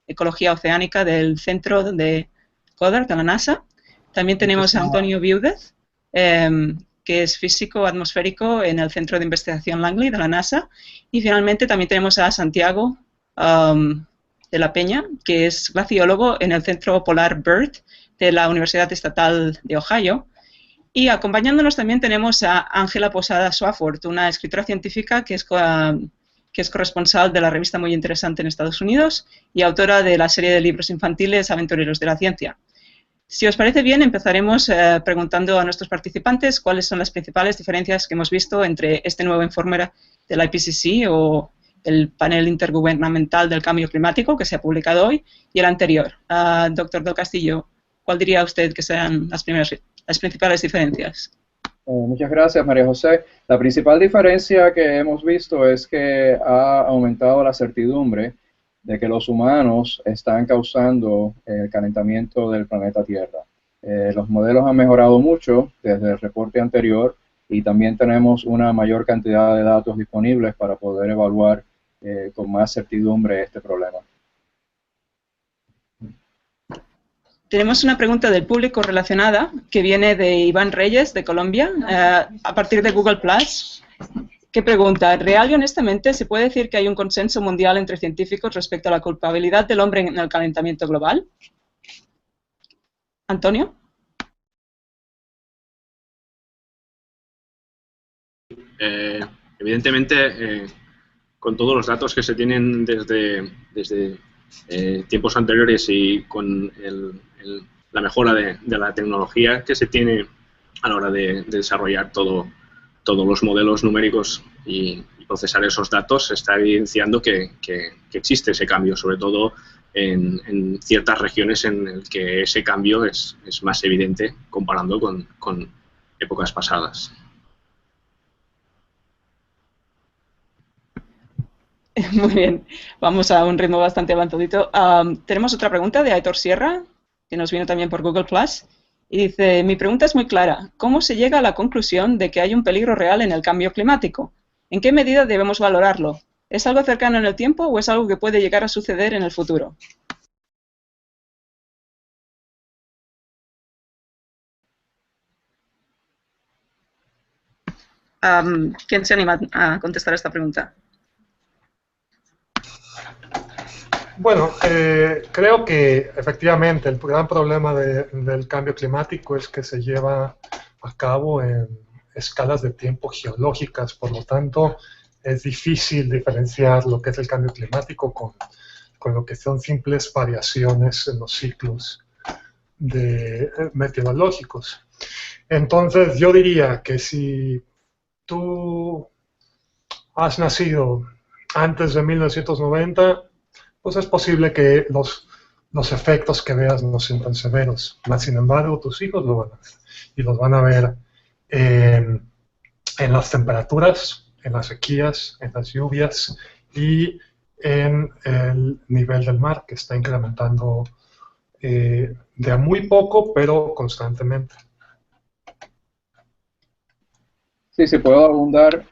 Ecología Oceánica del Centro de Goddard de la NASA. También tenemos a Antonio Viudez, que es físico atmosférico en el Centro de Investigación Langley de la NASA. Y finalmente también tenemos a Santiago de la Peña, que es glaciólogo en el Centro Polar BIRD de la Universidad Estatal de Ohio. Y acompañándonos también tenemos a Ángela Posada Swafford, una escritora científica que es corresponsal de la revista Muy Interesante en Estados Unidos y autora de la serie de libros infantiles Aventureros de la Ciencia. Si os parece bien, empezaremos preguntando a nuestros participantes cuáles son las principales diferencias que hemos visto entre este nuevo informe del IPCC o el panel intergubernamental del cambio climático que se ha publicado hoy y el anterior. Doctor del Castillo, ¿cuál diría usted que sean las principales diferencias? Muchas gracias, María José. La principal diferencia que hemos visto es que ha aumentado la certidumbre de que los humanos están causando el calentamiento del planeta Tierra. Los modelos han mejorado mucho desde el reporte anterior y también tenemos una mayor cantidad de datos disponibles para poder evaluar con más certidumbre este problema. Tenemos una pregunta del público relacionada que viene de Iván Reyes, de Colombia, a partir de Google+, que pregunta: ¿real y honestamente se puede decir que hay un consenso mundial entre científicos respecto a la culpabilidad del hombre en el calentamiento global? ¿Antonio? Evidentemente, con todos los datos que se tienen desde tiempos anteriores y con la mejora de la tecnología que se tiene a la hora de desarrollar todos los modelos numéricos y procesar esos datos, se está evidenciando que existe ese cambio, sobre todo en ciertas regiones en el que ese cambio es más evidente comparando con épocas pasadas. Muy bien, vamos a un ritmo bastante avanzadito. Tenemos otra pregunta de Aitor Sierra, que nos vino también por Google+, y dice: mi pregunta es muy clara. ¿Cómo se llega a la conclusión de que hay un peligro real en el cambio climático? ¿En qué medida debemos valorarlo? ¿Es algo cercano en el tiempo o es algo que puede llegar a suceder en el futuro? ¿Quién se anima a contestar esta pregunta? Bueno, creo que efectivamente el gran problema del cambio climático es que se lleva a cabo en escalas de tiempo geológicas, por lo tanto es difícil diferenciar lo que es el cambio climático con lo que son simples variaciones en los ciclos meteorológicos. Entonces yo diría que si tú has nacido antes de 1990, pues es posible que los efectos que veas no sean tan severos. Mas, sin embargo, tus hijos lo van a ver. Y los van a ver en las temperaturas, en las sequías, en las lluvias y en el nivel del mar, que está incrementando de a muy poco, pero constantemente. Sí, si puedo abundar.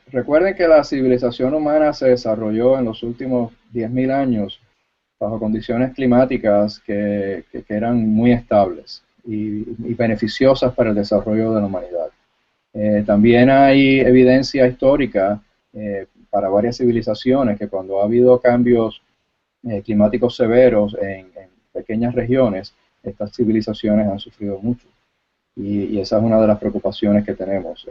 Recuerden que la civilización humana se desarrolló en los últimos 10.000 años bajo condiciones climáticas que eran muy estables y beneficiosas para el desarrollo de la humanidad. También hay evidencia histórica para varias civilizaciones que cuando ha habido cambios climáticos severos en pequeñas regiones, estas civilizaciones han sufrido mucho. Y esa es una de las preocupaciones que tenemos.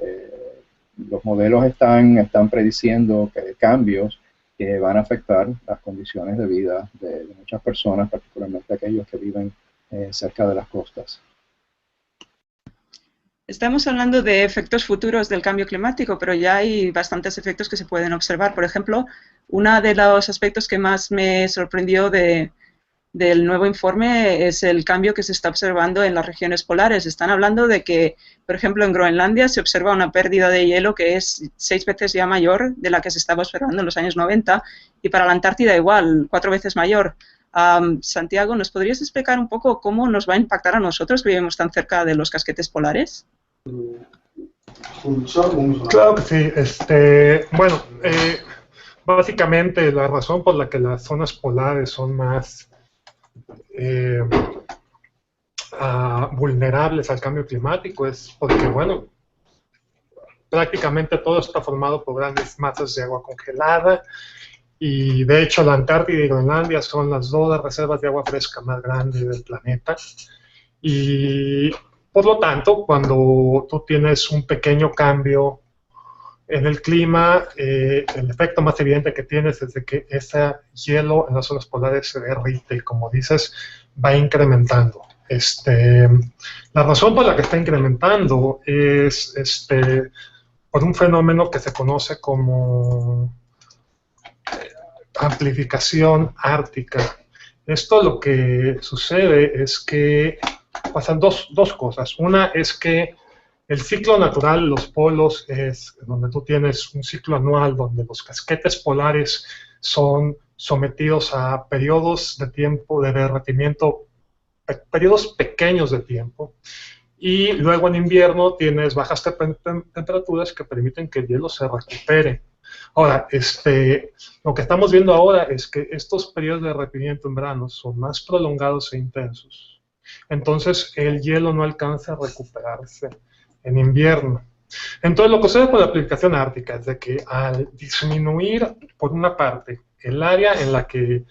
Los modelos están prediciendo cambios que van a afectar las condiciones de vida de muchas personas, particularmente aquellos que viven cerca de las costas. Estamos hablando de efectos futuros del cambio climático, pero ya hay bastantes efectos que se pueden observar. Por ejemplo, uno de los aspectos que más me sorprendió del nuevo informe es el cambio que se está observando en las regiones polares. Están hablando de que, por ejemplo, en Groenlandia se observa una pérdida de hielo que es 6 veces ya mayor de la que se estaba observando en los años 90, y para la Antártida igual, 4 veces mayor. Santiago, ¿nos podrías explicar un poco cómo nos va a impactar a nosotros que vivimos tan cerca de los casquetes polares? Claro que sí. Bueno, Básicamente, la razón por la que las zonas polares son más eh, vulnerables al cambio climático es porque, bueno, prácticamente todo está formado por grandes masas de agua congelada y de hecho la Antártida y Groenlandia son las dos reservas de agua fresca más grandes del planeta y por lo tanto cuando tú tienes un pequeño cambio en el clima, el efecto más evidente que tienes es de que ese hielo en las zonas polares se derrite y como dices va incrementando. La razón por la que está incrementando es por un fenómeno que se conoce como amplificación ártica. Esto lo que sucede es que pasan dos cosas. Una es que el ciclo natural, los polos, es donde tú tienes un ciclo anual donde los casquetes polares son sometidos a periodos de tiempo de derretimiento, periodos pequeños de tiempo, y luego en invierno tienes bajas temperaturas que permiten que el hielo se recupere. Ahora, lo que estamos viendo ahora es que estos periodos de derretimiento en verano son más prolongados e intensos. Entonces, el hielo no alcanza a recuperarse en invierno. Entonces, lo que sucede con la aplicación ártica es de que al disminuir, por una parte, el área en la que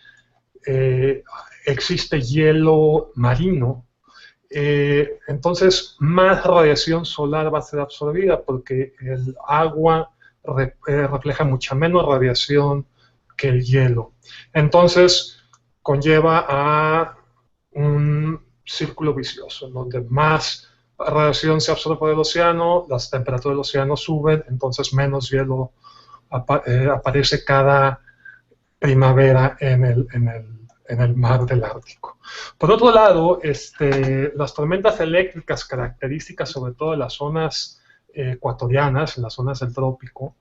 existe hielo marino, entonces más radiación solar va a ser absorbida porque el agua refleja mucha menos radiación que el hielo. Entonces conlleva a un círculo vicioso, donde más radiación se absorbe por el océano, las temperaturas del océano suben, entonces menos hielo aparece cada primavera en el mar del Ártico. Por otro lado, las tormentas eléctricas características sobre todo en las zonas ecuatorianas, en las zonas del trópico,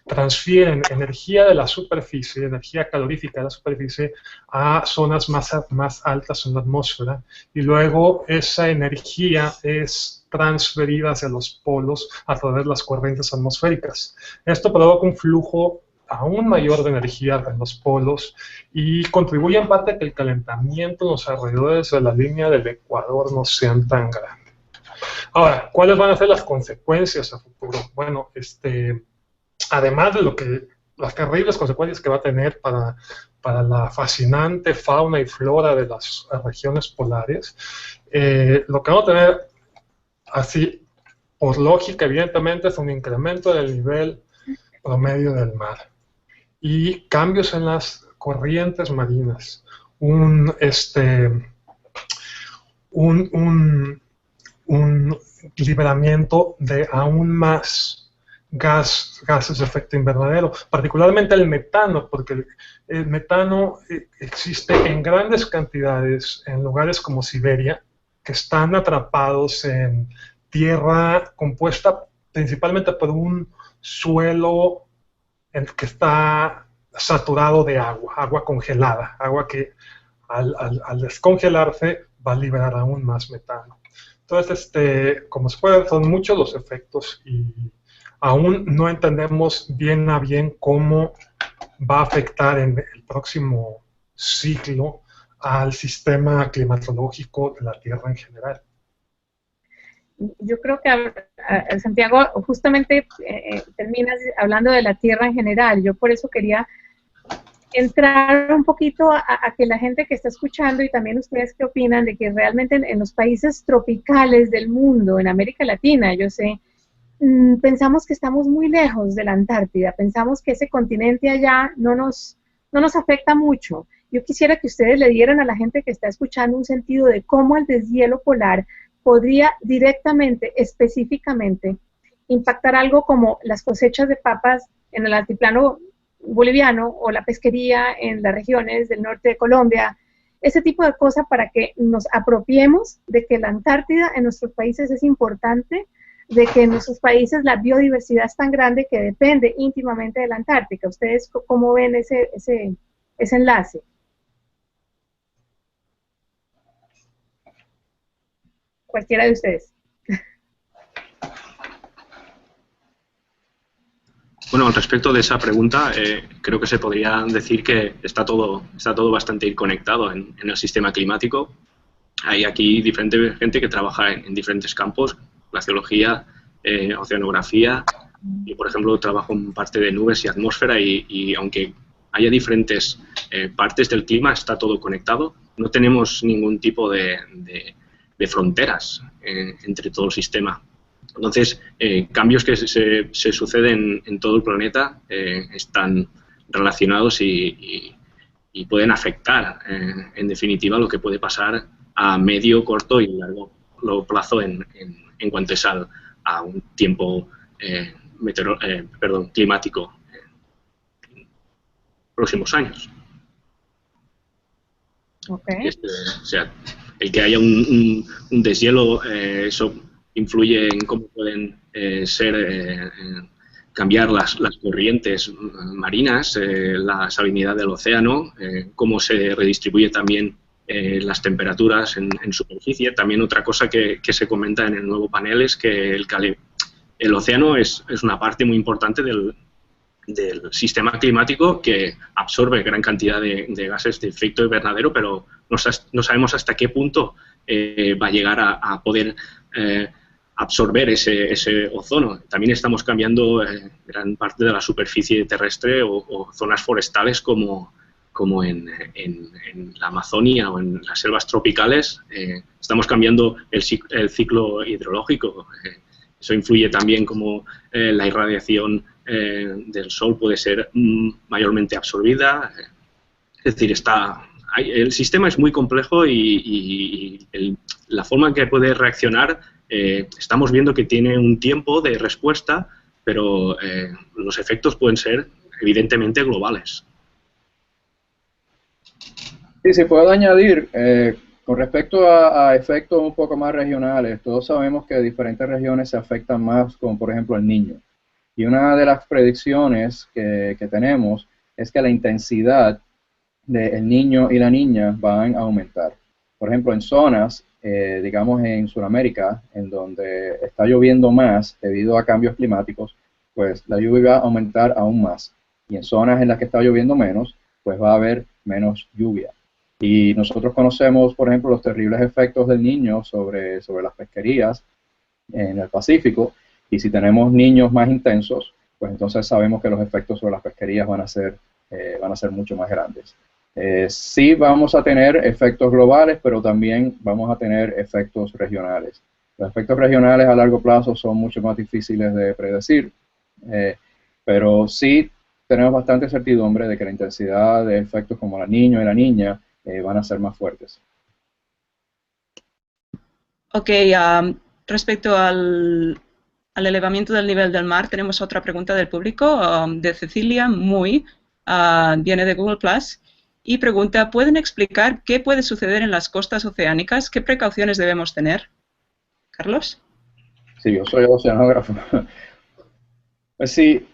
transfieren energía de la superficie, energía calorífica de la superficie, a zonas más altas en la atmósfera, y luego esa energía es transferida hacia los polos a través de las corrientes atmosféricas. Esto provoca un flujo aún mayor de energía en los polos y contribuye en parte a que el calentamiento en los alrededores de la línea del Ecuador no sean tan grandes. Ahora, ¿cuáles van a ser las consecuencias a futuro? Bueno, además de las terribles consecuencias que va a tener para la fascinante fauna y flora de las regiones polares, lo que vamos a tener, así, por lógica, evidentemente, es un incremento del nivel promedio del mar y cambios en las corrientes marinas, un liberamiento de aún más gases de efecto invernadero, particularmente el metano, porque el metano existe en grandes cantidades en lugares como Siberia, que están atrapados en tierra compuesta principalmente por un suelo que está saturado de agua congelada, agua que al descongelarse va a liberar aún más metano. Entonces, como se puede ver, son muchos los efectos y aún no entendemos bien a bien cómo va a afectar en el próximo ciclo al sistema climatológico de la Tierra en general. Yo creo que, Santiago, justamente terminas hablando de la Tierra en general. Yo por eso quería entrar un poquito a que la gente que está escuchando y también ustedes qué opinan de que realmente en los países tropicales del mundo, en América Latina, yo sé, pensamos que estamos muy lejos de la Antártida, pensamos que ese continente allá no nos afecta mucho. Yo quisiera que ustedes le dieran a la gente que está escuchando un sentido de cómo el deshielo polar podría directamente, específicamente, impactar algo como las cosechas de papas en el altiplano boliviano o la pesquería en las regiones del norte de Colombia, ese tipo de cosas para que nos apropiemos de que la Antártida en nuestros países es importante, de que en nuestros países la biodiversidad es tan grande que depende íntimamente de la Antártica. ¿Ustedes cómo ven ese enlace? Cualquiera de ustedes. Bueno, al respecto de esa pregunta, creo que se podría decir que está todo bastante conectado en el sistema climático. Hay aquí diferente gente que trabaja en diferentes campos, glaciología, oceanografía. Yo, por ejemplo, trabajo en parte de nubes y atmósfera y aunque haya diferentes partes del clima, está todo conectado. No tenemos ningún tipo de fronteras entre todo el sistema. Entonces, cambios que se suceden en todo el planeta están relacionados y pueden afectar, en definitiva, lo que puede pasar a medio, corto y largo plazo en cuanto es a un tiempo climático en próximos años. Okay. O sea, el que haya un deshielo, eso influye en cómo pueden cambiar las corrientes marinas, la salinidad del océano, cómo se redistribuye también las temperaturas en superficie. También otra cosa que se comenta en el nuevo panel es que el océano es una parte muy importante del sistema climático que absorbe gran cantidad de gases de efecto invernadero, pero no sabemos hasta qué punto va a llegar a poder absorber ese ozono. También estamos cambiando gran parte de la superficie terrestre o zonas forestales como en la Amazonia o en las selvas tropicales. Estamos cambiando el ciclo hidrológico. Eso influye también como la irradiación del sol puede ser mayormente absorbida. Es decir, el sistema es muy complejo y la forma en que puede reaccionar, estamos viendo que tiene un tiempo de respuesta, pero los efectos pueden ser evidentemente globales. Sí, si puedo añadir, con respecto a efectos un poco más regionales, todos sabemos que diferentes regiones se afectan más, como por ejemplo el Niño. Y una de las predicciones que tenemos es que la intensidad del Niño y la Niña van a aumentar. Por ejemplo, en zonas, digamos en Sudamérica, en donde está lloviendo más debido a cambios climáticos, pues la lluvia va a aumentar aún más. Y en zonas en las que está lloviendo menos, pues va a haber menos lluvia. Y nosotros conocemos, por ejemplo, los terribles efectos del Niño sobre las pesquerías en el Pacífico, y si tenemos niños más intensos, pues entonces sabemos que los efectos sobre las pesquerías van a ser mucho más grandes. Sí vamos a tener efectos globales, pero también vamos a tener efectos regionales. Los efectos regionales a largo plazo son mucho más difíciles de predecir, pero sí tenemos bastante certidumbre de que la intensidad de efectos como el Niño y la Niña van a ser más fuertes. Ok, respecto al elevamiento del nivel del mar, tenemos otra pregunta del público, de Cecilia Muy, viene de Google Plus, y pregunta, ¿pueden explicar qué puede suceder en las costas oceánicas? ¿Qué precauciones debemos tener? ¿Carlos? Sí, yo soy oceanógrafo. Pues sí,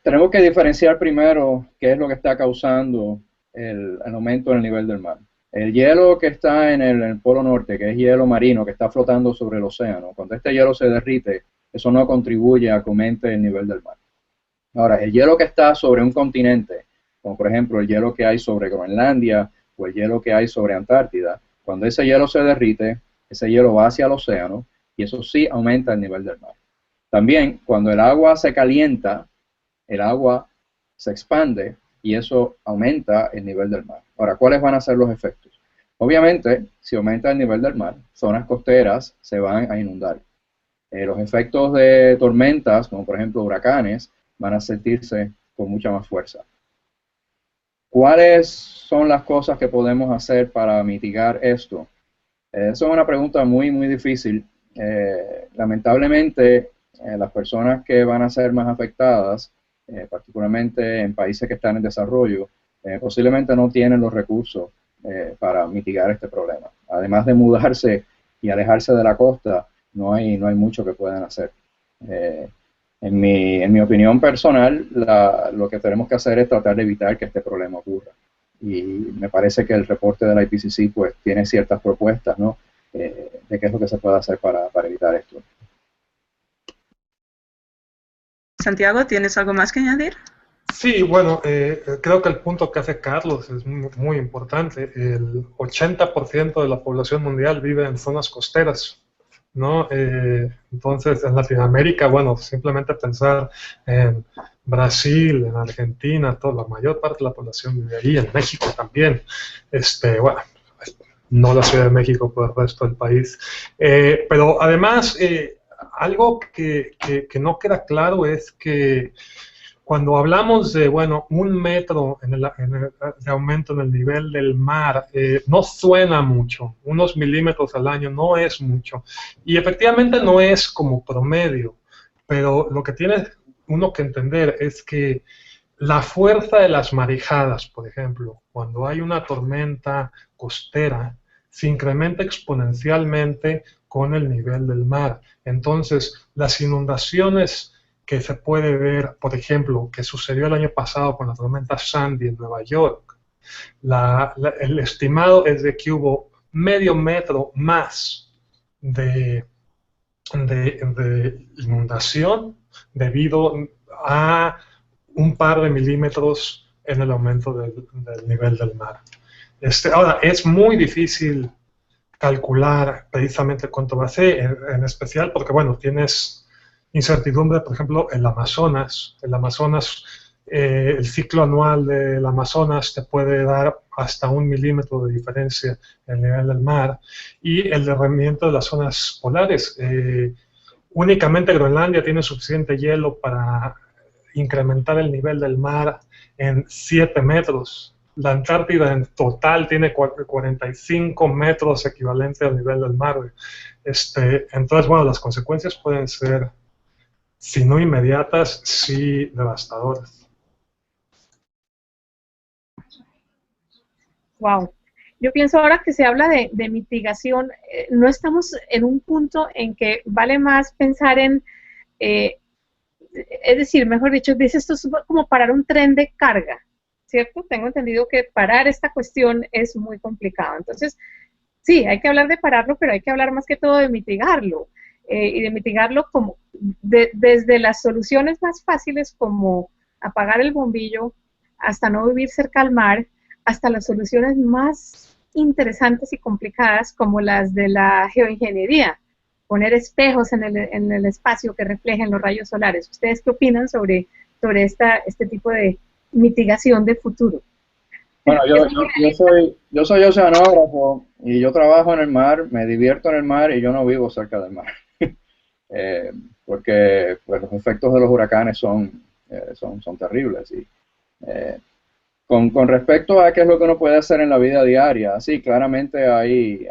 tenemos que diferenciar primero qué es lo que está causando el aumento en el nivel del mar. El hielo que está en el Polo Norte, que es hielo marino, que está flotando sobre el océano, cuando este hielo se derrite, eso no contribuye a que aumente el nivel del mar. Ahora, el hielo que está sobre un continente, como por ejemplo el hielo que hay sobre Groenlandia o el hielo que hay sobre Antártida, cuando ese hielo se derrite, ese hielo va hacia el océano y eso sí aumenta el nivel del mar. También, cuando el agua se calienta, el agua se expande y eso aumenta el nivel del mar. Ahora, ¿cuáles van a ser los efectos? Obviamente, si aumenta el nivel del mar, zonas costeras se van a inundar. Los efectos de tormentas, como por ejemplo huracanes, van a sentirse con mucha más fuerza. ¿Cuáles son las cosas que podemos hacer para mitigar esto? Eso es una pregunta muy, muy difícil. Lamentablemente, las personas que van a ser más afectadas, particularmente en países que están en desarrollo, posiblemente no tienen los recursos para mitigar este problema. Además de mudarse y alejarse de la costa, no hay mucho que puedan hacer. En mi opinión personal, lo que tenemos que hacer es tratar de evitar que este problema ocurra. Y me parece que el reporte de la IPCC pues, tiene ciertas propuestas, ¿no? De qué es lo que se puede hacer para evitar esto. Santiago, ¿tienes algo más que añadir? Sí, bueno, creo que el punto que hace Carlos es muy importante. El 80% de la población mundial vive en zonas costeras, ¿no? Entonces, en Latinoamérica, bueno, simplemente pensar en Brasil, en Argentina, la mayor parte de la población vive ahí, en México también. Bueno, no la Ciudad de México, pero el resto del país. Pero además, algo que no queda claro es que cuando hablamos de, bueno, 1 metro de aumento en el nivel del mar, no suena mucho, unos milímetros al año no es mucho, y efectivamente no es como promedio, pero lo que tiene uno que entender es que la fuerza de las marejadas, por ejemplo, cuando hay una tormenta costera, se incrementa exponencialmente con el nivel del mar. Entonces, las inundaciones que se puede ver, por ejemplo, que sucedió el año pasado con la tormenta Sandy en Nueva York, el estimado es de que hubo medio metro más de inundación debido a un par de milímetros en el aumento del nivel del mar. Ahora, es muy difícil calcular precisamente cuánto va a ser, en especial porque, bueno, tienes incertidumbre, por ejemplo, el Amazonas. El ciclo anual del Amazonas te puede dar hasta 1 milímetro de diferencia en el nivel del mar, y el derretimiento de las zonas polares. Únicamente Groenlandia tiene suficiente hielo para incrementar el nivel del mar en 7 metros. La Antártida en total tiene 45 metros equivalente al nivel del mar. Entonces, bueno, las consecuencias pueden ser, si no inmediatas, sí devastadoras. Wow. Yo pienso ahora que se habla de mitigación, no estamos en un punto en que vale más pensar en, es decir, mejor dicho, dice esto es como parar un tren de carga, ¿cierto? Tengo entendido que parar esta cuestión es muy complicado. Entonces, sí, hay que hablar de pararlo, pero hay que hablar más que todo de mitigarlo. Y de mitigarlo como desde las soluciones más fáciles como apagar el bombillo, hasta no vivir cerca al mar, hasta las soluciones más interesantes y complicadas como las de la geoingeniería, poner espejos en el espacio que reflejen los rayos solares. ¿Ustedes qué opinan sobre este tipo de mitigación de futuro? Bueno, yo soy oceanógrafo y yo trabajo en el mar, me divierto en el mar y yo no vivo cerca del mar. Porque pues, los efectos de los huracanes son terribles. Y, con respecto a qué es lo que uno puede hacer en la vida diaria, sí, claramente hay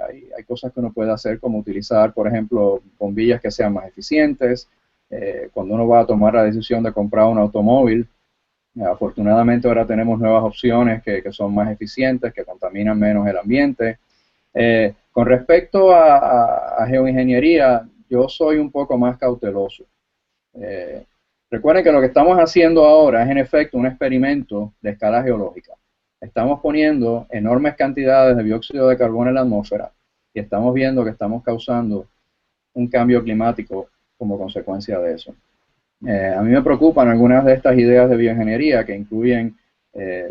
cosas que uno puede hacer, como utilizar, por ejemplo, bombillas que sean más eficientes. Cuando uno va a tomar la decisión de comprar un automóvil, afortunadamente ahora tenemos nuevas opciones que son más eficientes, que contaminan menos el ambiente. Con respecto a geoingeniería, yo soy un poco más cauteloso. Recuerden que lo que estamos haciendo ahora es en efecto un experimento de escala geológica. Estamos poniendo enormes cantidades de dióxido de carbono en la atmósfera y estamos viendo que estamos causando un cambio climático como consecuencia de eso. A mí me preocupan algunas de estas ideas de bioingeniería que incluyen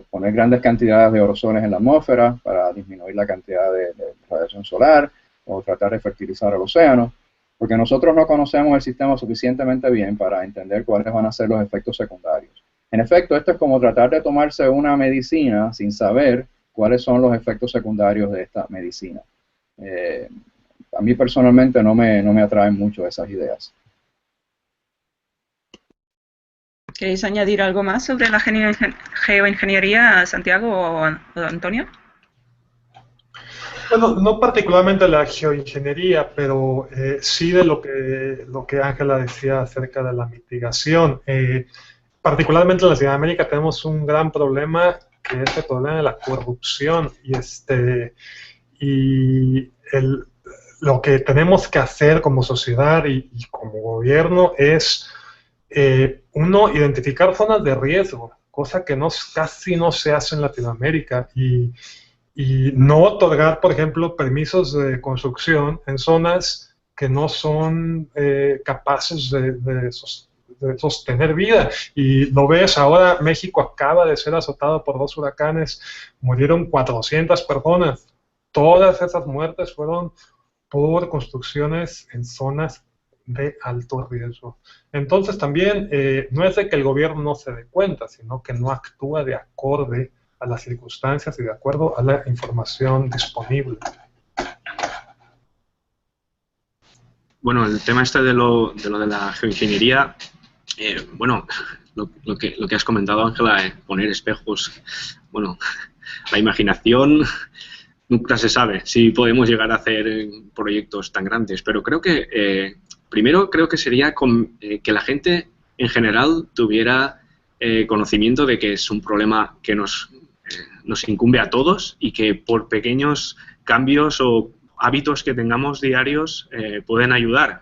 poner grandes cantidades de aerosoles en la atmósfera para disminuir la cantidad de radiación solar o tratar de fertilizar el océano, porque nosotros no conocemos el sistema suficientemente bien para entender cuáles van a ser los efectos secundarios. En efecto, esto es como tratar de tomarse una medicina sin saber cuáles son los efectos secundarios de esta medicina. A mí personalmente no me atraen mucho esas ideas. ¿Queréis añadir algo más sobre la geoingeniería, Santiago o Antonio? Bueno, no particularmente la geoingeniería, pero sí de lo que Ángela decía acerca de la mitigación. Particularmente en Latinoamérica tenemos un gran problema, que es el problema de la corrupción, y lo que tenemos que hacer como sociedad y como gobierno es uno, identificar zonas de riesgo, cosa que casi no se hace en Latinoamérica, y no otorgar, por ejemplo, permisos de construcción en zonas que no son capaces de sostener vida. Y lo ves ahora, México acaba de ser azotado por 2 huracanes, murieron 400 personas. Todas esas muertes fueron por construcciones en zonas de alto riesgo. Entonces también no es de que el gobierno no se dé cuenta, sino que no actúa de acorde a las circunstancias y de acuerdo a la información disponible. Bueno, el tema este de lo de la geoingeniería, bueno, lo que has comentado, Ángela, poner espejos, bueno, la imaginación nunca se sabe si podemos llegar a hacer proyectos tan grandes, pero creo que, primero creo que sería que la gente en general tuviera conocimiento de que es un problema que nos incumbe a todos y que por pequeños cambios o hábitos que tengamos diarios pueden ayudar.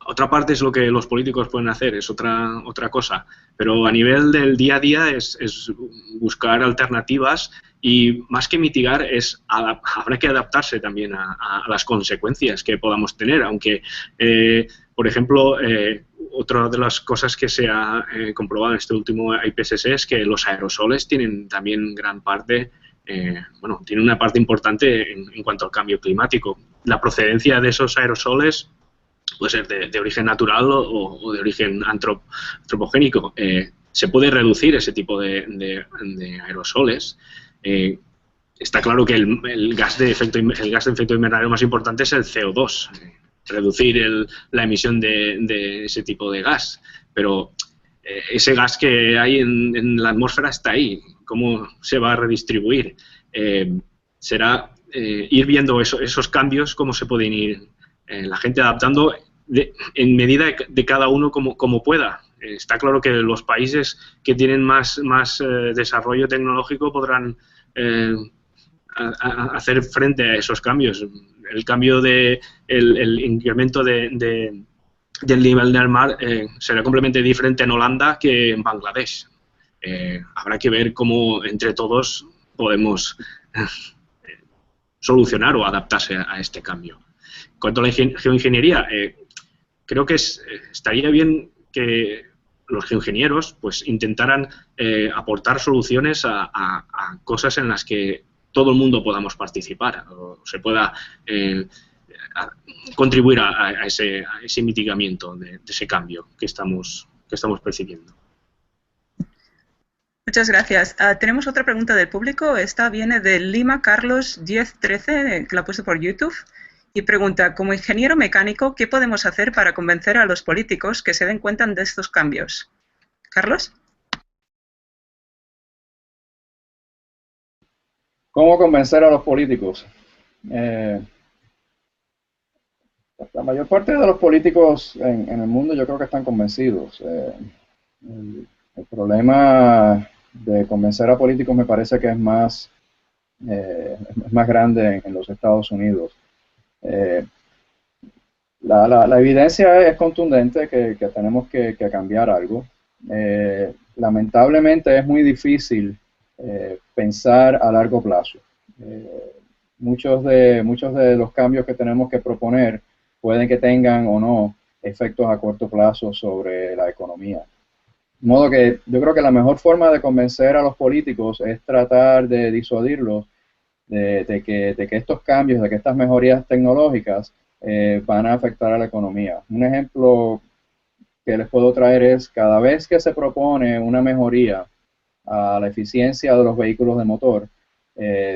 Otra parte es lo que los políticos pueden hacer, es otra cosa, pero a nivel del día a día es buscar alternativas y más que mitigar habrá que adaptarse también a las consecuencias que podamos tener, aunque, por ejemplo, otra de las cosas que se ha comprobado en este último IPCC es que los aerosoles tienen también gran parte, bueno, tienen una parte importante en cuanto al cambio climático. La procedencia de esos aerosoles puede ser de origen natural o de origen antropogénico. Se puede reducir ese tipo de aerosoles. Está claro que el gas de efecto invernadero más importante es el CO2, reducir la emisión de ese tipo de gas, pero ese gas que hay en la atmósfera está ahí. ¿Cómo se va a redistribuir? Será ir viendo esos cambios, cómo se pueden ir la gente adaptando en medida de cada uno como pueda. Está claro que los países que tienen más desarrollo tecnológico podrán hacer frente a esos cambios. El cambio el incremento del nivel del mar será completamente diferente en Holanda que en Bangladesh. Habrá que ver cómo entre todos podemos solucionar o adaptarse a este cambio. En cuanto a la geoingeniería, creo que estaría bien que los geoingenieros pues intentaran aportar soluciones a cosas en las que todo el mundo podamos participar o se pueda contribuir a ese mitigamiento de ese cambio que estamos percibiendo. Muchas gracias. Tenemos otra pregunta del público. Esta viene de Lima Carlos 1013, que la ha puesto por YouTube, y pregunta: como ingeniero mecánico, ¿qué podemos hacer para convencer a los políticos que se den cuenta de estos cambios? Carlos. ¿Cómo convencer a los políticos? La mayor parte de los políticos en el mundo yo creo que están convencidos. El problema de convencer a políticos me parece que es más grande en los Estados Unidos. La evidencia es contundente que tenemos que cambiar algo. Lamentablemente es muy difícil pensar a largo plazo. Muchos de los cambios que tenemos que proponer pueden que tengan o no efectos a corto plazo sobre la economía. De modo que yo creo que la mejor forma de convencer a los políticos es tratar de disuadirlos de que estos cambios, de que estas mejorías tecnológicas van a afectar a la economía. Un ejemplo que les puedo traer es: cada vez que se propone una mejoría a la eficiencia de los vehículos de motor,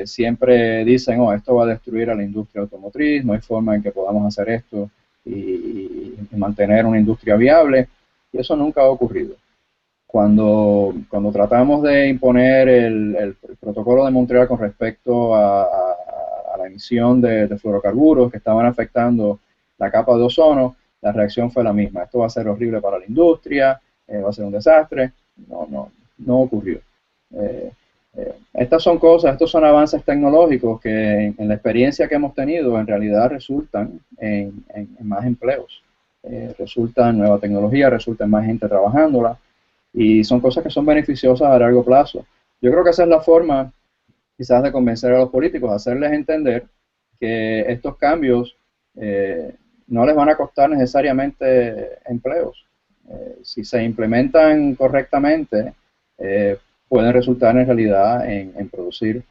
siempre dicen, oh, esto va a destruir a la industria automotriz, no hay forma en que podamos hacer esto y mantener una industria viable, y eso nunca ha ocurrido. Cuando tratamos de imponer el protocolo de Montreal con respecto a la emisión de fluorocarburos que estaban afectando la capa de ozono, la reacción fue la misma: esto va a ser horrible para la industria, va a ser un desastre. No ocurrió. Estos son avances tecnológicos que en la experiencia que hemos tenido en realidad resultan en más empleos, resultan en nueva tecnología, resulta en más gente trabajándola, y son cosas que son beneficiosas a largo plazo. Yo creo que esa es la forma quizás de convencer a los políticos, hacerles entender que estos cambios no les van a costar necesariamente empleos. si se implementan correctamente, pueden resultar en realidad en producir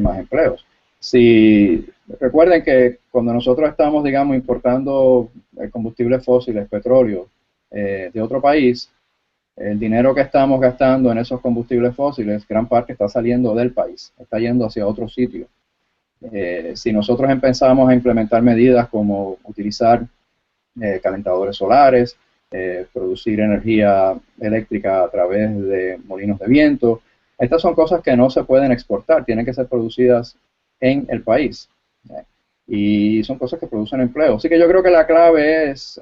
más empleos. Si recuerden que cuando nosotros estamos, digamos, importando combustibles fósiles, petróleo, de otro país, el dinero que estamos gastando en esos combustibles fósiles, gran parte está saliendo del país, está yendo hacia otro sitio. Si nosotros empezamos a implementar medidas como utilizar calentadores solares, producir energía eléctrica a través de molinos de viento, estas son cosas que no se pueden exportar, tienen que ser producidas en el país. Y son cosas que producen empleo. Así que yo creo que la clave es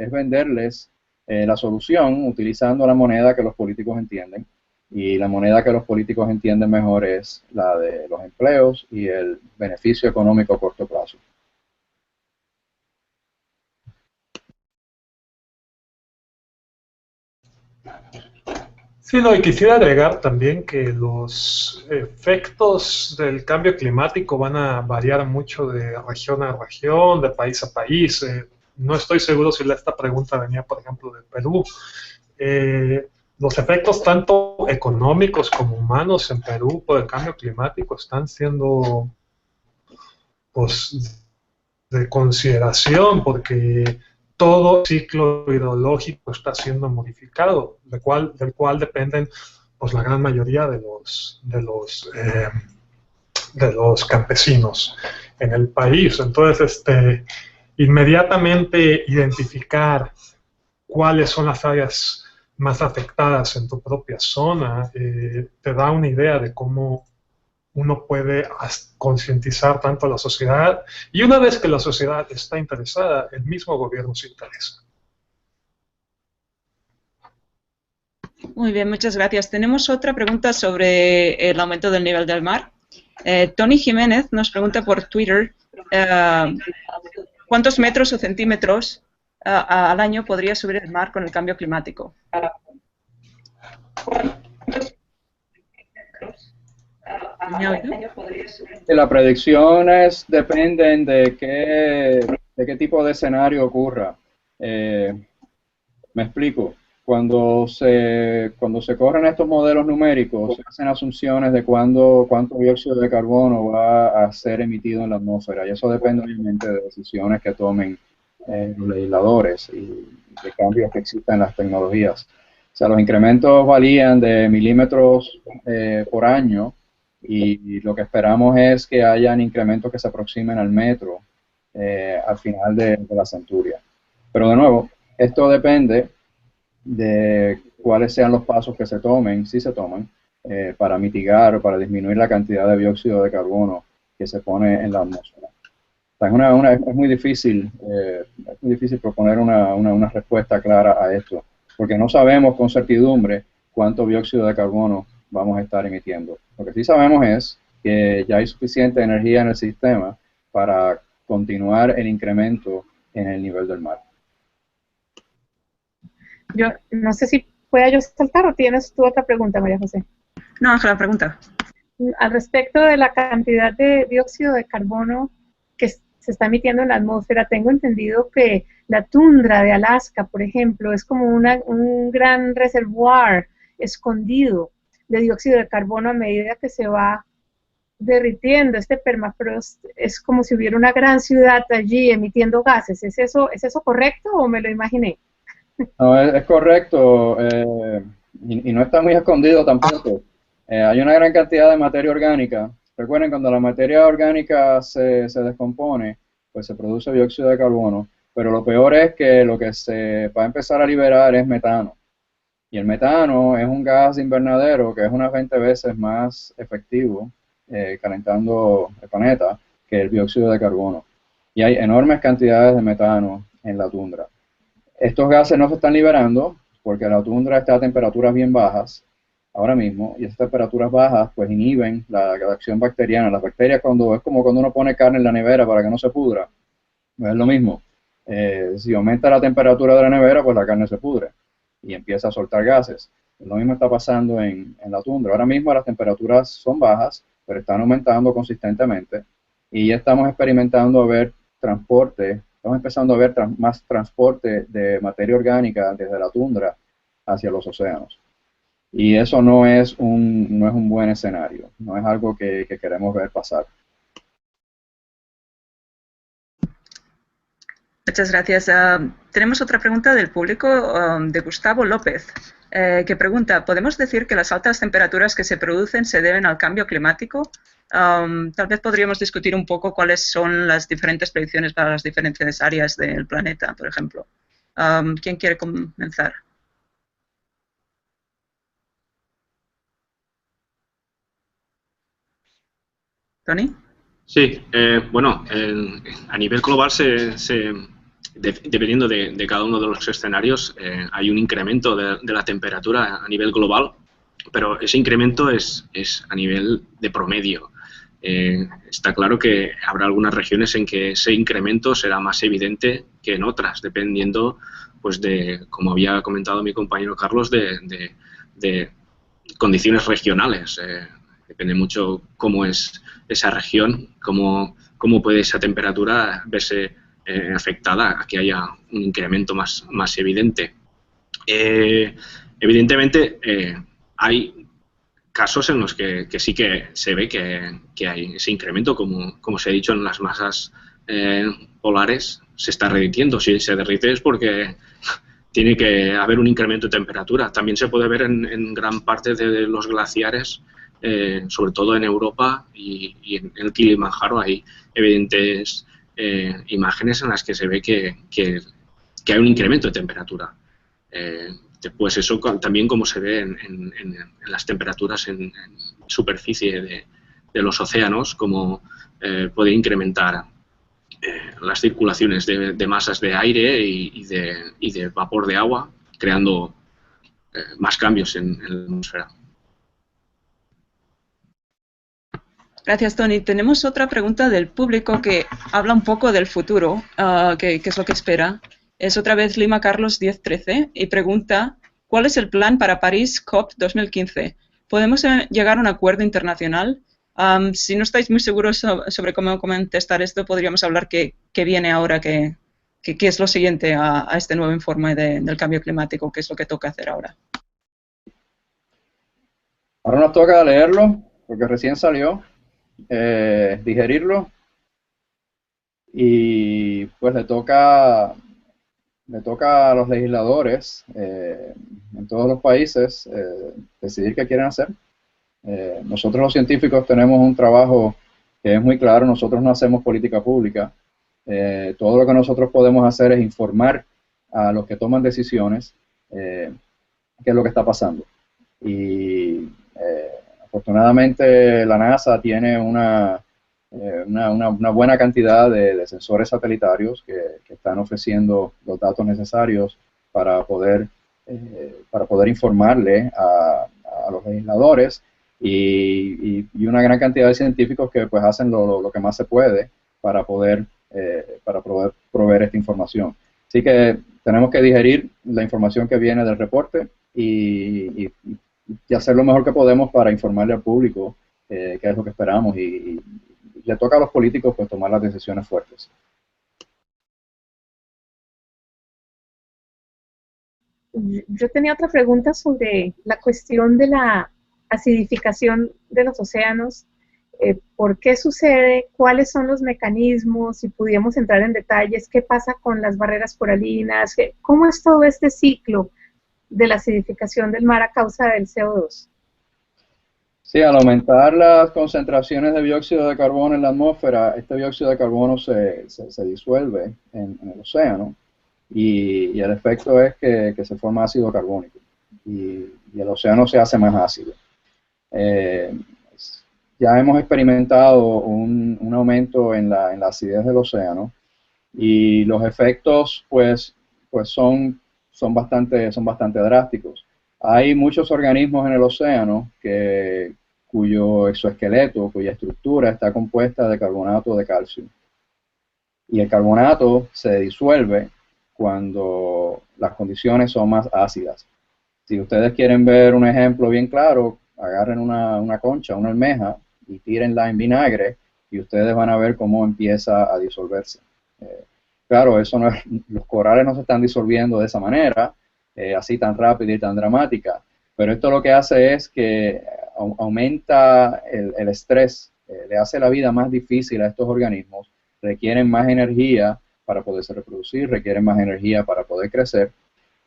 venderles la solución utilizando la moneda que los políticos entienden. Y la moneda que los políticos entienden mejor es la de los empleos y el beneficio económico a corto plazo. Sí, no, y quisiera agregar también que los efectos del cambio climático van a variar mucho de región a región, de país a país. No estoy seguro si esta pregunta venía, por ejemplo, de Perú. Los efectos tanto económicos como humanos en Perú por el cambio climático están siendo, pues, de consideración, porque todo el ciclo hidrológico está siendo modificado, del cual dependen, pues, la gran mayoría de los campesinos en el país. Entonces, inmediatamente identificar cuáles son las áreas más afectadas en tu propia zona, te da una idea de cómo uno puede concientizar tanto a la sociedad, y una vez que la sociedad está interesada, el mismo gobierno se interesa. Muy bien, muchas gracias. Tenemos otra pregunta sobre el aumento del nivel del mar. Tony Jiménez nos pregunta por Twitter, ¿cuántos metros o centímetros al año podría subir el mar con el cambio climático? Las predicciones dependen de qué tipo de escenario ocurra. Me explico. Cuando se corren estos modelos numéricos, se hacen asunciones de cuánto dióxido de carbono va a ser emitido en la atmósfera, y eso depende obviamente de decisiones que tomen los legisladores y de cambios que existan en las tecnologías. O sea, los incrementos varían de milímetros por año, y lo que esperamos es que hayan incrementos que se aproximen al metro al final de la centuria. Pero de nuevo, esto depende de cuáles sean los pasos que se tomen, si se toman, para mitigar o para disminuir la cantidad de dióxido de carbono que se pone en la atmósfera. O sea, es muy difícil proponer una respuesta clara a esto, porque no sabemos con certidumbre cuánto dióxido de carbono vamos a estar emitiendo. Lo que sí sabemos es que ya hay suficiente energía en el sistema para continuar el incremento en el nivel del mar. Yo no sé si pueda yo saltar o tienes tú otra pregunta, María José. No, Ángela, pregunta. Al respecto de la cantidad de dióxido de carbono que se está emitiendo en la atmósfera, tengo entendido que la tundra de Alaska, por ejemplo, es como un gran reservoir escondido de dióxido de carbono a medida que se va derritiendo. Este permafrost es como si hubiera una gran ciudad allí emitiendo gases. ¿Es eso correcto o me lo imaginé? No, es correcto, y no está muy escondido tampoco. Hay una gran cantidad de materia orgánica. Recuerden, cuando la materia orgánica se descompone, pues se produce dióxido de carbono, pero lo peor es que lo que se va a empezar a liberar es metano. Y el metano es un gas invernadero que es unas 20 veces más efectivo calentando el planeta que el dióxido de carbono. Y hay enormes cantidades de metano en la tundra. Estos gases no se están liberando porque la tundra está a temperaturas bien bajas ahora mismo, y esas temperaturas bajas pues inhiben la acción bacteriana. Las bacterias es como cuando uno pone carne en la nevera para que no se pudra. Es lo mismo. Si aumenta la temperatura de la nevera, pues la carne se pudre y empieza a soltar gases. Lo mismo está pasando en la tundra. Ahora mismo las temperaturas son bajas, pero están aumentando consistentemente, y ya estamos experimentando ver transporte estamos empezando a ver más transporte de materia orgánica desde la tundra hacia los océanos. Y eso no es un buen escenario, no es algo que queremos ver pasar. Muchas gracias. Tenemos otra pregunta del público de Gustavo López, que pregunta, ¿podemos decir que las altas temperaturas que se producen se deben al cambio climático? Tal vez podríamos discutir un poco cuáles son las diferentes predicciones para las diferentes áreas del planeta, por ejemplo. ¿Quién quiere comenzar? ¿Tony? Sí, bueno, a nivel global, dependiendo de cada uno de los escenarios, hay un incremento de la temperatura a nivel global, pero ese incremento es a nivel de promedio. Está claro que habrá algunas regiones en que ese incremento será más evidente que en otras, dependiendo, pues, como había comentado mi compañero Carlos, de condiciones regionales. Depende mucho cómo es esa región, cómo puede esa temperatura verse afectada a que haya un incremento más evidente. Evidentemente, hay casos en los que sí que se ve que hay ese incremento, como se ha dicho, en las masas polares se está derritiendo. Si se derrite es porque tiene que haber un incremento de temperatura. También se puede ver en gran parte de los glaciares, sobre todo en Europa y en el Kilimanjaro, hay evidentes imágenes en las que se ve que hay un incremento de temperatura. Pues eso también, como se ve en las temperaturas en superficie de los océanos, como puede incrementar las circulaciones de masas de aire y de vapor de agua, creando más cambios en la atmósfera. Gracias, Tony. Tenemos otra pregunta del público que habla un poco del futuro, que es lo que espera. Es otra vez Lima Carlos 1013 y pregunta, ¿cuál es el plan para París COP 2015? ¿Podemos llegar a un acuerdo internacional? Si no estáis muy seguros sobre cómo contestar esto, podríamos hablar qué viene ahora, qué es lo siguiente a este nuevo informe del cambio climático, qué es lo que toca hacer ahora. Ahora nos toca leerlo, porque recién salió, digerirlo, y pues le toca a los legisladores en todos los países decidir qué quieren hacer. Nosotros los científicos tenemos un trabajo que es muy claro, nosotros no hacemos política pública, todo lo que nosotros podemos hacer es informar a los que toman decisiones qué es lo que está pasando. Y afortunadamente la NASA tiene una buena cantidad de sensores satelitarios que están ofreciendo los datos necesarios para poder informarle a los legisladores y una gran cantidad de científicos que pues hacen lo que más se puede para poder proveer esta información. Así que tenemos que digerir la información que viene del reporte y hacer lo mejor que podemos para informarle al público qué es lo que esperamos y le toca a los políticos pues tomar las decisiones fuertes. Yo tenía otra pregunta sobre la cuestión de la acidificación de los océanos. ¿Por qué sucede? ¿Cuáles son los mecanismos? Si pudiéramos entrar en detalles, ¿qué pasa con las barreras coralinas? ¿Cómo es todo este ciclo de la acidificación del mar a causa del CO2? Sí, al aumentar las concentraciones de dióxido de carbono en la atmósfera, este dióxido de carbono se disuelve en el océano y el efecto es que se forma ácido carbónico y el océano se hace más ácido. Ya hemos experimentado un aumento en la acidez del océano y los efectos pues son bastante drásticos. Hay muchos organismos en el océano cuyo exoesqueleto, cuya estructura está compuesta de carbonato de calcio. Y el carbonato se disuelve cuando las condiciones son más ácidas. Si ustedes quieren ver un ejemplo bien claro, agarren una concha, una almeja, y tírenla en vinagre, y ustedes van a ver cómo empieza a disolverse. claro, eso no es, los corales no se están disolviendo de esa manera, así tan rápida y tan dramática, pero esto lo que hace es que aumenta el estrés, le hace la vida más difícil a estos organismos, requieren más energía para poderse reproducir, requieren más energía para poder crecer,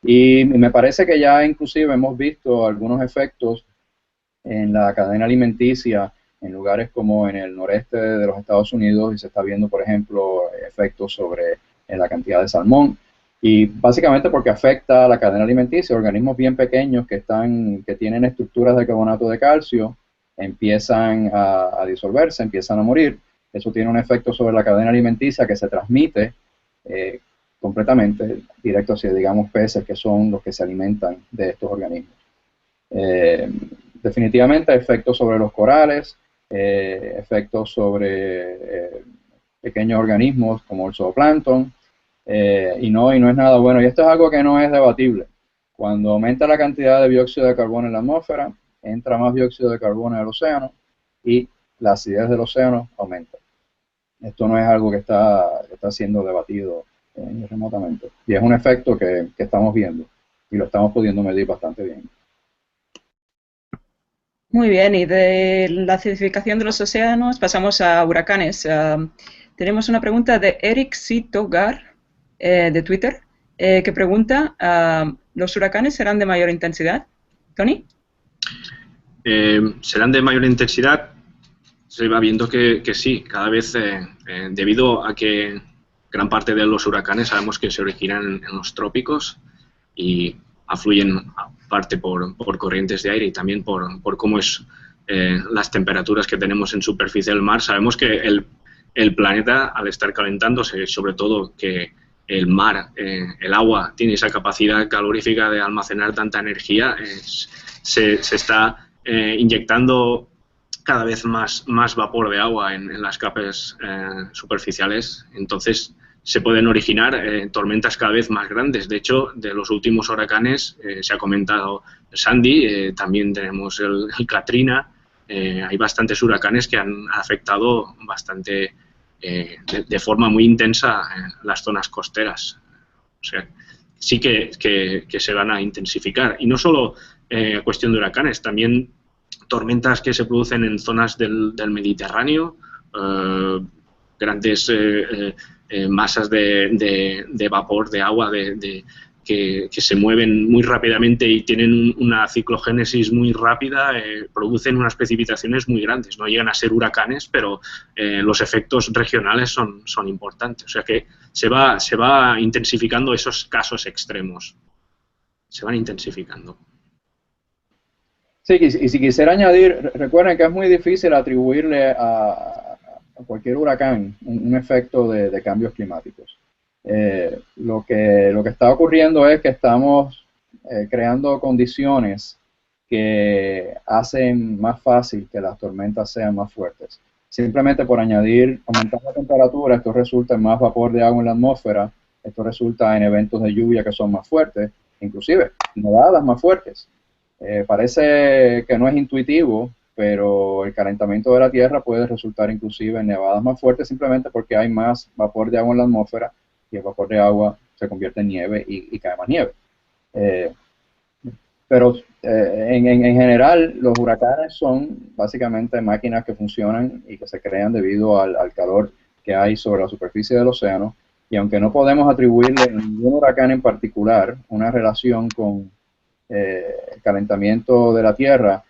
y me parece que ya inclusive hemos visto algunos efectos en la cadena alimenticia en lugares como en el noreste de los Estados Unidos, y se está viendo, por ejemplo, efectos sobre la cantidad de salmón, y básicamente porque afecta a la cadena alimenticia. Organismos bien pequeños que tienen estructuras de carbonato de calcio empiezan a disolverse, empiezan a morir. Eso tiene un efecto sobre la cadena alimenticia que se transmite completamente directo hacia, digamos, peces, que son los que se alimentan de estos organismos. Definitivamente efectos sobre los corales, efectos sobre pequeños organismos como el zooplancton, y no es nada bueno. Y esto es algo que no es debatible. Cuando aumenta la cantidad de dióxido de carbono en la atmósfera, entra más dióxido de carbono en el océano y la acidez del océano aumenta. Esto no es algo que está siendo debatido remotamente. Y es un efecto que estamos viendo y lo estamos pudiendo medir bastante bien. Muy bien, y de la acidificación de los océanos pasamos a huracanes. Tenemos una pregunta de Eric C. Togar, de Twitter, que pregunta, ¿los huracanes serán de mayor intensidad? ¿Tony? ¿Serán de mayor intensidad? Se va viendo que sí, cada vez debido a que gran parte de los huracanes sabemos que se originan en los trópicos y afluyen parte por corrientes de aire y también por cómo es las temperaturas que tenemos en superficie del mar. Sabemos que el planeta, al estar calentándose, sobre todo que el mar, el agua, tiene esa capacidad calorífica de almacenar tanta energía, se está inyectando cada vez más vapor de agua en las capas superficiales. Entonces se pueden originar tormentas cada vez más grandes. De hecho, de los últimos huracanes se ha comentado el Sandy, también tenemos el Katrina. Hay bastantes huracanes que han afectado bastante de forma muy intensa las zonas costeras. O sea, sí que se van a intensificar. Y no solo cuestión de huracanes, también tormentas que se producen en zonas del Mediterráneo, grandes masas de vapor, de agua, que se mueven muy rápidamente y tienen una ciclogénesis muy rápida, producen unas precipitaciones muy grandes. No llegan a ser huracanes, pero los efectos regionales son importantes. O sea que se va intensificando esos casos extremos. Se van intensificando. Sí, y si quisiera añadir, recuerden que es muy difícil atribuirle a cualquier huracán un efecto de cambios climáticos. Lo que está ocurriendo es que estamos creando condiciones que hacen más fácil que las tormentas sean más fuertes. Simplemente por aumentar la temperatura, esto resulta en más vapor de agua en la atmósfera, esto resulta en eventos de lluvia que son más fuertes, inclusive nevadas más fuertes. Parece que no es intuitivo, pero el calentamiento de la Tierra puede resultar inclusive en nevadas más fuertes simplemente porque hay más vapor de agua en la atmósfera y el vapor de agua se convierte en nieve y cae más nieve. Pero en general los huracanes son básicamente máquinas que funcionan y que se crean debido al calor que hay sobre la superficie del océano, y aunque no podemos atribuirle a ningún huracán en particular una relación con el calentamiento de la Tierra,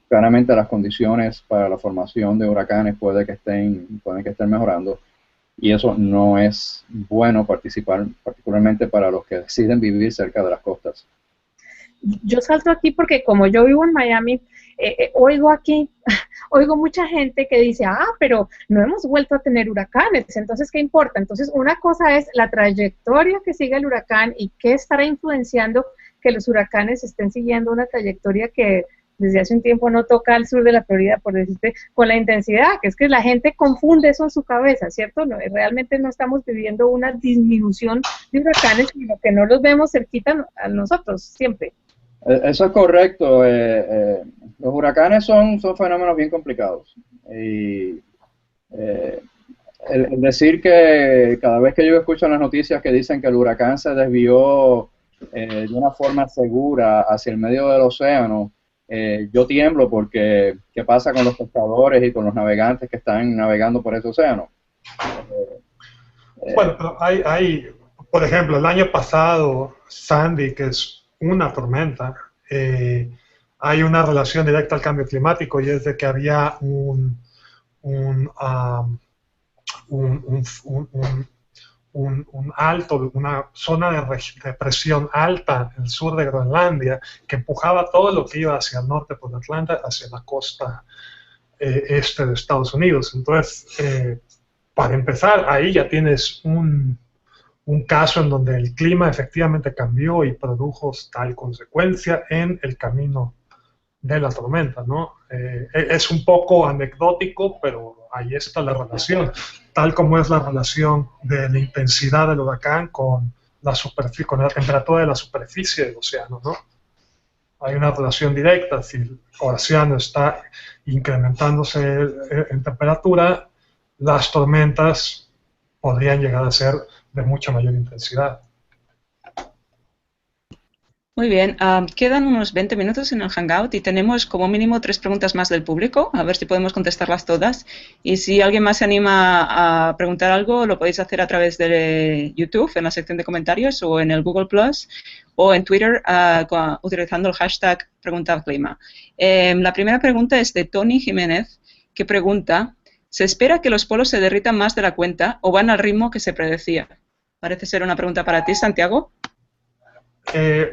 claramente las condiciones para la formación de huracanes pueden que estén mejorando, y eso no es bueno particularmente para los que deciden vivir cerca de las costas. Yo salto aquí porque como yo vivo en Miami, oigo mucha gente que dice, pero no hemos vuelto a tener huracanes, entonces, ¿qué importa? Entonces, una cosa es la trayectoria que sigue el huracán y qué estará influenciando que los huracanes estén siguiendo una trayectoria que desde hace un tiempo no toca al sur de la Florida, por decirte, con la intensidad, que es que la gente confunde eso en su cabeza, ¿cierto? No, realmente no estamos viviendo una disminución de huracanes, sino que no los vemos cerquita a nosotros, siempre. Eso es correcto. Los huracanes son fenómenos bien complicados. Y el decir que cada vez que yo escucho las noticias que dicen que el huracán se desvió de una forma segura hacia el medio del océano, yo tiemblo porque ¿qué pasa con los pescadores y con los navegantes que están navegando por ese océano? Bueno, pero por ejemplo, el año pasado, Sandy, que es una tormenta, hay una relación directa al cambio climático, y es de que había una zona de presión alta en el sur de Groenlandia que empujaba todo lo que iba hacia el norte por Atlanta hacia la costa este de Estados Unidos. Entonces, para empezar, ahí ya tienes un caso en donde el clima efectivamente cambió y produjo tal consecuencia en el camino de la tormenta, ¿no? Es un poco anecdótico, pero ahí está la relación, tal como es la relación de la intensidad del huracán con la temperatura de la superficie del océano, ¿no? Hay una relación directa. Si el océano está incrementándose en temperatura, las tormentas podrían llegar a ser de mucha mayor intensidad. Muy bien, quedan unos 20 minutos en el Hangout y tenemos como mínimo 3 preguntas más del público, a ver si podemos contestarlas todas. Y si alguien más se anima a preguntar algo, lo podéis hacer a través de YouTube, en la sección de comentarios, o en el Google Plus, o en Twitter, utilizando el hashtag PreguntaClima. La primera pregunta es de Tony Jiménez, que pregunta: ¿se espera que los polos se derritan más de la cuenta o van al ritmo que se predecía? Parece ser una pregunta para ti, Santiago.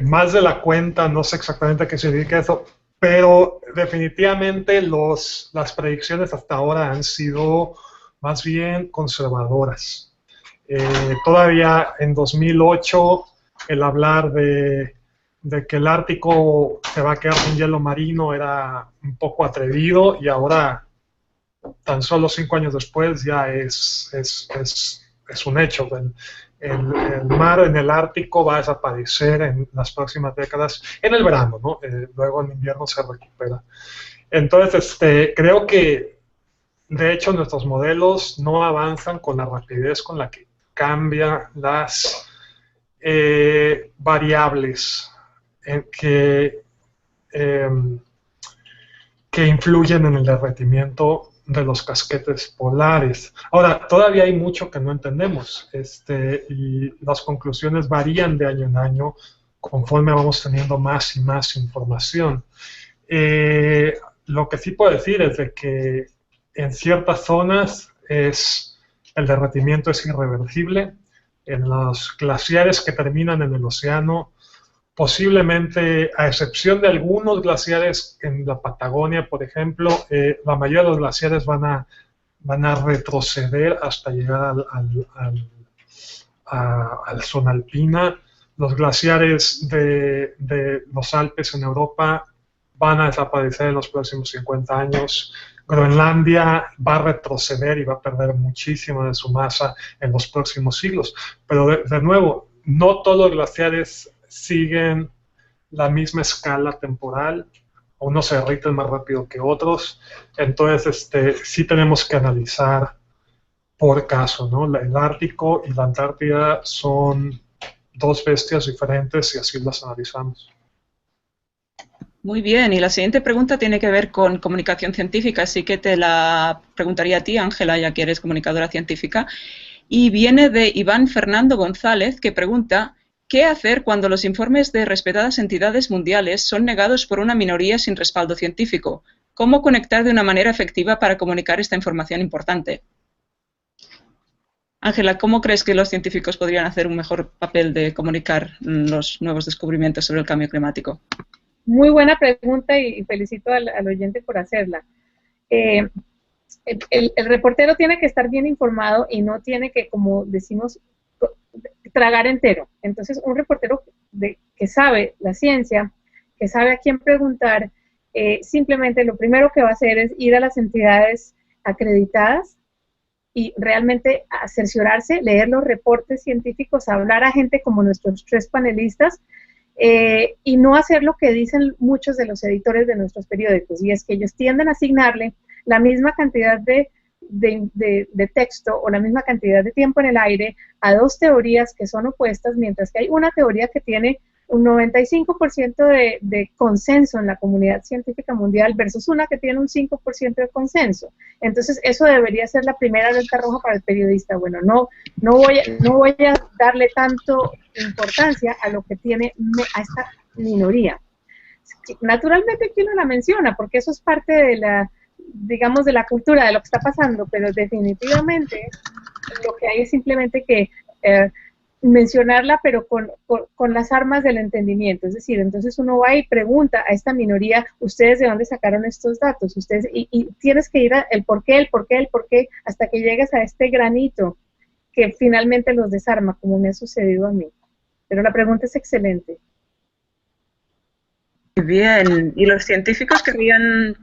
Más de la cuenta, no sé exactamente a qué significa eso, pero definitivamente las predicciones hasta ahora han sido más bien conservadoras. Todavía en 2008 el hablar de que el Ártico se va a quedar sin hielo marino era un poco atrevido, y ahora, tan solo 5 años después, ya es un hecho. El mar en el Ártico va a desaparecer en las próximas décadas, en el verano, ¿no? Luego en invierno se recupera. Entonces, creo que, de hecho, nuestros modelos no avanzan con la rapidez con la que cambian las variables que influyen en el derretimiento de los casquetes polares. Ahora, todavía hay mucho que no entendemos, y las conclusiones varían de año en año conforme vamos teniendo más y más información. Lo que sí puedo decir es de que en ciertas zonas el derretimiento es irreversible. En los glaciares que terminan en el océano, posiblemente, a excepción de algunos glaciares en la Patagonia, por ejemplo, la mayoría de los glaciares van a retroceder hasta llegar a la zona alpina. Los glaciares de los Alpes en Europa van a desaparecer en los próximos 50 años. Groenlandia va a retroceder y va a perder muchísimo de su masa en los próximos siglos. Pero, de nuevo, no todos los glaciares siguen la misma escala temporal, unos se derriten más rápido que otros. Entonces, sí tenemos que analizar por caso, ¿no? El Ártico y la Antártida son dos bestias diferentes, y así las analizamos. Muy bien, y la siguiente pregunta tiene que ver con comunicación científica, así que te la preguntaría a ti, Ángela, ya que eres comunicadora científica, y viene de Iván Fernando González, que pregunta: ¿qué hacer cuando los informes de respetadas entidades mundiales son negados por una minoría sin respaldo científico? ¿Cómo conectar de una manera efectiva para comunicar esta información importante? Ángela, ¿cómo crees que los científicos podrían hacer un mejor papel de comunicar los nuevos descubrimientos sobre el cambio climático? Muy buena pregunta, y felicito al oyente por hacerla. El reportero tiene que estar bien informado y no tiene que, como decimos, tragar entero. Entonces, un reportero que sabe la ciencia, que sabe a quién preguntar, simplemente lo primero que va a hacer es ir a las entidades acreditadas y realmente a cerciorarse, leer los reportes científicos, hablar a gente como nuestros 3 panelistas, y no hacer lo que dicen muchos de los editores de nuestros periódicos, y es que ellos tienden a asignarle la misma cantidad de de texto o la misma cantidad de tiempo en el aire a dos teorías que son opuestas, mientras que hay una teoría que tiene un 95% de consenso en la comunidad científica mundial versus una que tiene un 5% de consenso. Entonces, eso debería ser la primera alerta roja para el periodista. Bueno, no voy a darle tanto importancia a lo que tiene a esta minoría. Naturalmente aquí uno la menciona, porque eso es parte de la, digamos, de la cultura, de lo que está pasando, pero definitivamente lo que hay es simplemente que mencionarla, pero con las armas del entendimiento. Es decir, entonces uno va y pregunta a esta minoría, ¿ustedes de dónde sacaron estos datos? Ustedes, y tienes que ir el por qué, hasta que llegues a este granito que finalmente los desarma, como me ha sucedido a mí. Pero la pregunta es excelente. Bien, ¿y los científicos querrían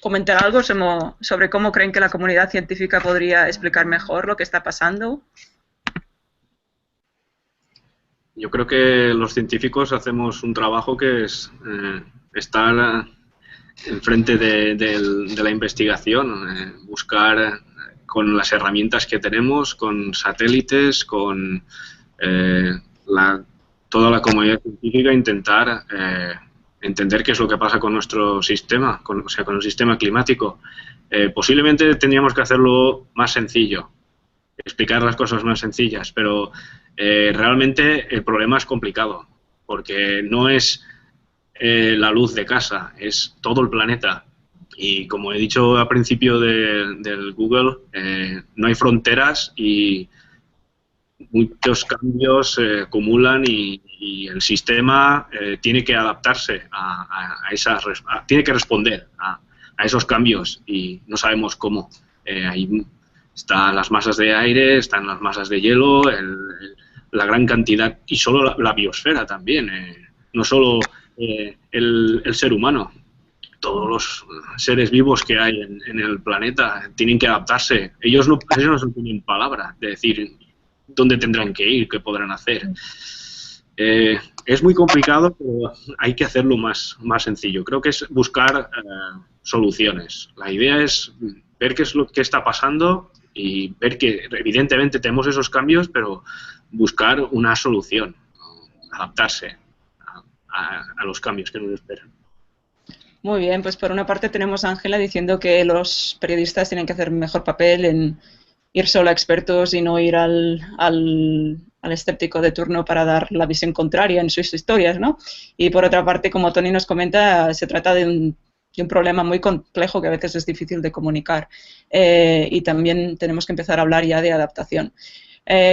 comentar algo sobre cómo creen que la comunidad científica podría explicar mejor lo que está pasando? Yo creo que los científicos hacemos un trabajo que es estar enfrente de la investigación, buscar con las herramientas que tenemos, con satélites, con toda la comunidad científica, intentar entender qué es lo que pasa con nuestro sistema, con el sistema climático. Posiblemente tendríamos que hacerlo más sencillo, explicar las cosas más sencillas, pero realmente el problema es complicado, porque no es la luz de casa, es todo el planeta. Y como he dicho al principio del Google, no hay fronteras y muchos cambios se acumulan y el sistema tiene que adaptarse tiene que responder a esos cambios y no sabemos cómo. Ahí están las masas de aire, están las masas de hielo, la gran cantidad, y solo la biosfera también, no solo el ser humano. Todos los seres vivos que hay en el planeta tienen que adaptarse. Ellos no tienen palabra de decir dónde tendrán que ir, qué podrán hacer. Es muy complicado, pero hay que hacerlo más sencillo. Creo que es buscar soluciones. La idea es ver qué es lo que está pasando y ver que evidentemente tenemos esos cambios, pero buscar una solución, adaptarse a los cambios que nos esperan. Muy bien, pues por una parte tenemos a Ángela diciendo que los periodistas tienen que hacer mejor papel en ir solo a expertos y no ir al escéptico de turno para dar la visión contraria en sus historias, ¿no? Y por otra parte, como Tony nos comenta, se trata de un problema muy complejo que a veces es difícil de comunicar y también tenemos que empezar a hablar ya de adaptación.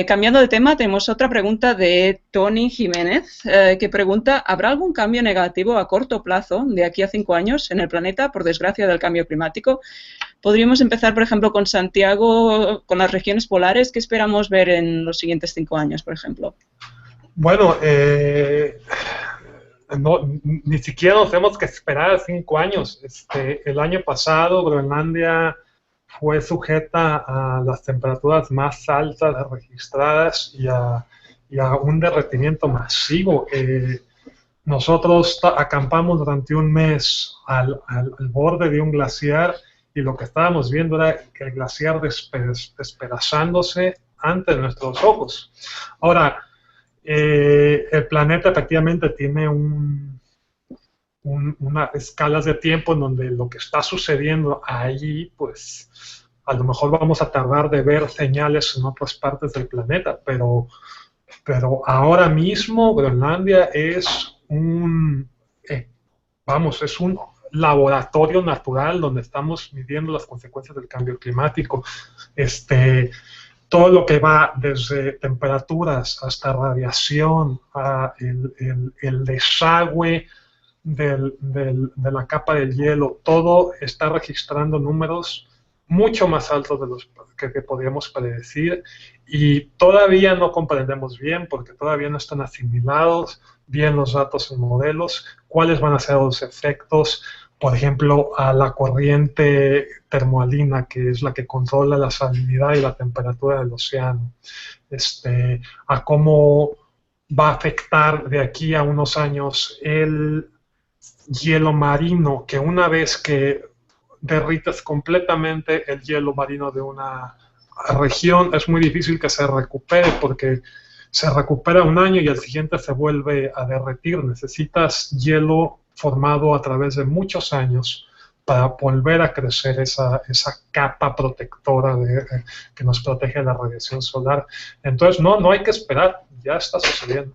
Cambiando de tema, tenemos otra pregunta de Tony Jiménez, que pregunta, ¿habrá algún cambio negativo a corto plazo de aquí a 5 años en el planeta por desgracia del cambio climático? Podríamos empezar, por ejemplo, con Santiago, con las regiones polares. ¿Qué esperamos ver en los siguientes 5 años, por ejemplo? Bueno, ni siquiera nos tenemos que esperar 5 años. El año pasado Groenlandia fue sujeta a las temperaturas más altas registradas y a un derretimiento masivo. Nosotros acampamos durante un mes al borde de un glaciar y lo que estábamos viendo era que el glaciar despedazándose ante nuestros ojos. Ahora, el planeta efectivamente tiene unas escalas de tiempo en donde lo que está sucediendo allí, pues a lo mejor vamos a tardar de ver señales en otras partes del planeta, pero ahora mismo Groenlandia es un laboratorio natural donde estamos midiendo las consecuencias del cambio climático. Todo lo que va desde temperaturas hasta radiación, el desagüe de la capa del hielo, todo está registrando números mucho más altos de los que podríamos predecir y todavía no comprendemos bien porque todavía no están asimilados bien los datos en modelos, cuáles van a ser los efectos, por ejemplo, a la corriente termoalina, que es la que controla la salinidad y la temperatura del océano, a cómo va a afectar de aquí a unos años el hielo marino, que una vez que derrites completamente el hielo marino de una región, es muy difícil que se recupere porque se recupera un año y al siguiente se vuelve a derretir. Necesitas hielo formado a través de muchos años para volver a crecer esa capa protectora que nos protege de la radiación solar. Entonces, no hay que esperar, ya está sucediendo.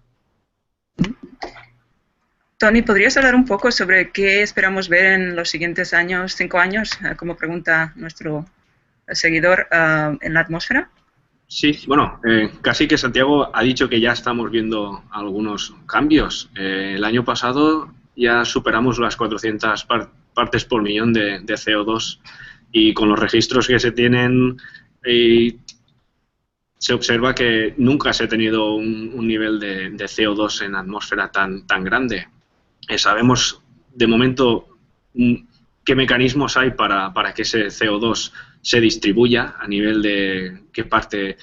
Tony, ¿podrías hablar un poco sobre qué esperamos ver en los siguientes años, 5 años, como pregunta nuestro seguidor, en la atmósfera? Sí, bueno, casi que Santiago ha dicho que ya estamos viendo algunos cambios. El año pasado ya superamos las 400 partes por millón de CO2 y con los registros que se tienen se observa que nunca se ha tenido un nivel de CO2 en la atmósfera tan grande. Sabemos de momento qué mecanismos hay para que ese CO2 se distribuya a nivel de qué parte